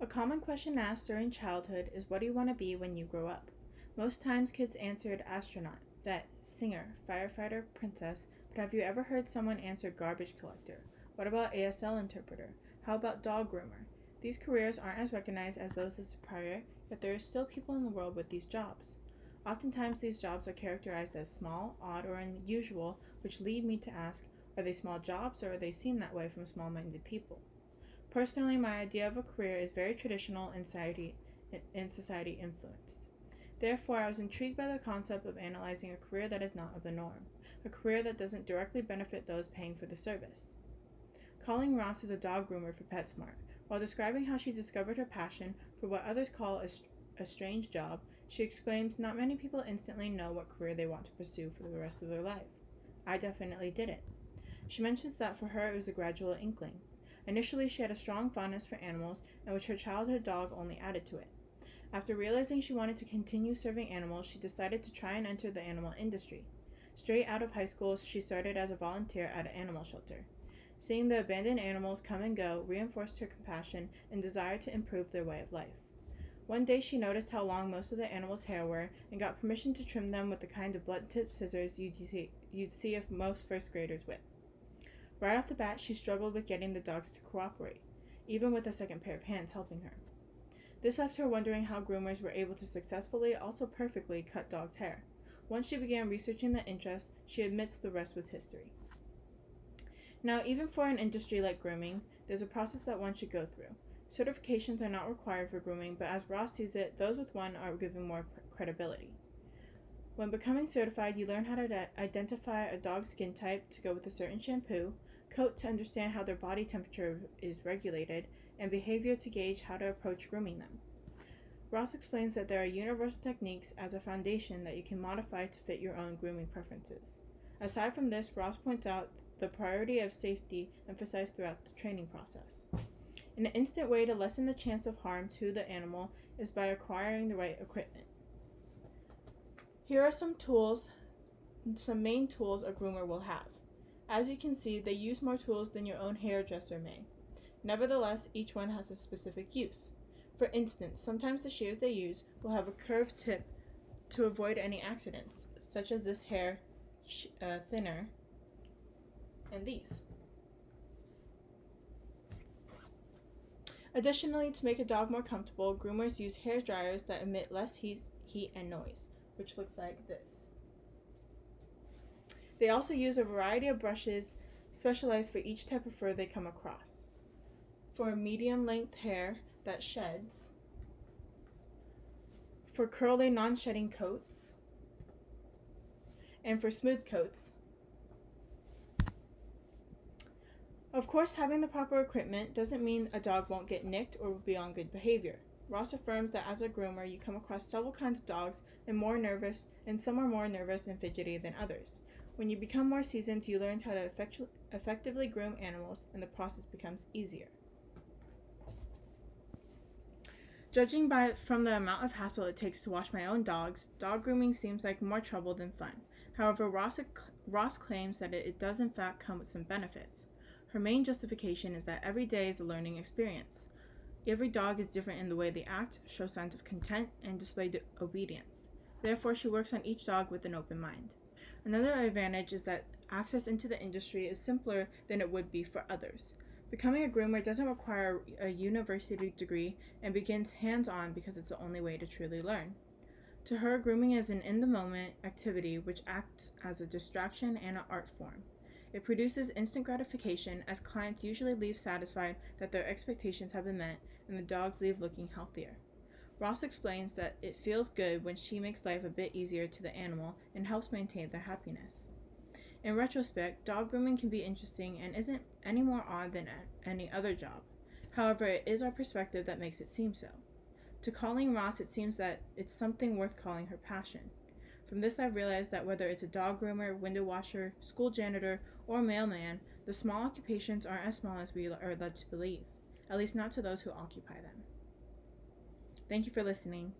A common question asked during childhood is, what do you want to be when you grow up? Most times kids answered astronaut, vet, singer, firefighter, princess, but have you ever heard someone answer garbage collector? What about ASL interpreter? How about dog groomer? These careers aren't as recognized as those listed prior, yet there are still people in the world with these jobs. Oftentimes these jobs are characterized as small, odd, or unusual, which lead me to ask, are they small jobs or are they seen that way from small-minded people? Personally, my idea of a career is very traditional and society influenced. Therefore, I was intrigued by the concept of analyzing a career that is not of the norm, a career that doesn't directly benefit those paying for the service. Calling Ross is a dog groomer for PetSmart. While describing how she discovered her passion for what others call a strange job, she exclaims, not many people instantly know what career they want to pursue for the rest of their life. I definitely didn't. She mentions that for her it was a gradual inkling. Initially, she had a strong fondness for animals, in which her childhood dog only added to it. After realizing she wanted to continue serving animals, she decided to try and enter the animal industry. Straight out of high school, she started as a volunteer at an animal shelter. Seeing the abandoned animals come and go reinforced her compassion and desire to improve their way of life. One day she noticed how long most of the animals' hair were and got permission to trim them with the kind of blunt-tipped scissors you'd see if most first graders with. Right off the bat, she struggled with getting the dogs to cooperate, even with a second pair of hands helping her. This left her wondering how groomers were able to successfully, also perfectly, cut dogs' hair. Once she began researching the interest, she admits the rest was history. Now, even for an industry like grooming, there's a process that one should go through. Certifications are not required for grooming, but as Ross sees it, those with one are given more credibility. When becoming certified, you learn how to identify a dog's skin type to go with a certain shampoo, coat to understand how their body temperature is regulated, and behavior to gauge how to approach grooming them. Ross explains that there are universal techniques as a foundation that you can modify to fit your own grooming preferences. Aside from this, Ross points out the priority of safety emphasized throughout the training process. An instant way to lessen the chance of harm to the animal is by acquiring the right equipment. Here are some main tools a groomer will have. As you can see, they use more tools than your own hairdresser may. Nevertheless, each one has a specific use. For instance, sometimes the shears they use will have a curved tip to avoid any accidents, such as this hair thinner and these. Additionally, to make a dog more comfortable, groomers use hair dryers that emit less heat and noise, which looks like this. They also use a variety of brushes specialized for each type of fur they come across. For medium length hair that sheds, for curly non-shedding coats, and for smooth coats. Of course, having the proper equipment doesn't mean a dog won't get nicked or will be on good behavior. Ross affirms that as a groomer, you come across several kinds of dogs and some are more nervous and fidgety than others. When you become more seasoned, you learn how to effectively groom animals, and the process becomes easier. Judging from the amount of hassle it takes to wash my own dogs, dog grooming seems like more trouble than fun. However, Ross claims that it does in fact come with some benefits. Her main justification is that every day is a learning experience. Every dog is different in the way they act, show signs of content, and display obedience. Therefore, she works on each dog with an open mind. Another advantage is that access into the industry is simpler than it would be for others. Becoming a groomer doesn't require a university degree and begins hands-on because it's the only way to truly learn. To her, grooming is an in-the-moment activity which acts as a distraction and an art form. It produces instant gratification as clients usually leave satisfied that their expectations have been met and the dogs leave looking healthier. Ross explains that it feels good when she makes life a bit easier to the animal and helps maintain their happiness. In retrospect, dog grooming can be interesting and isn't any more odd than any other job. However, it is our perspective that makes it seem so. To Colleen Ross, it seems that it's something worth calling her passion. From this, I've realized that whether it's a dog groomer, window washer, school janitor, or mailman, the small occupations aren't as small as we are led to believe, at least not to those who occupy them. Thank you for listening.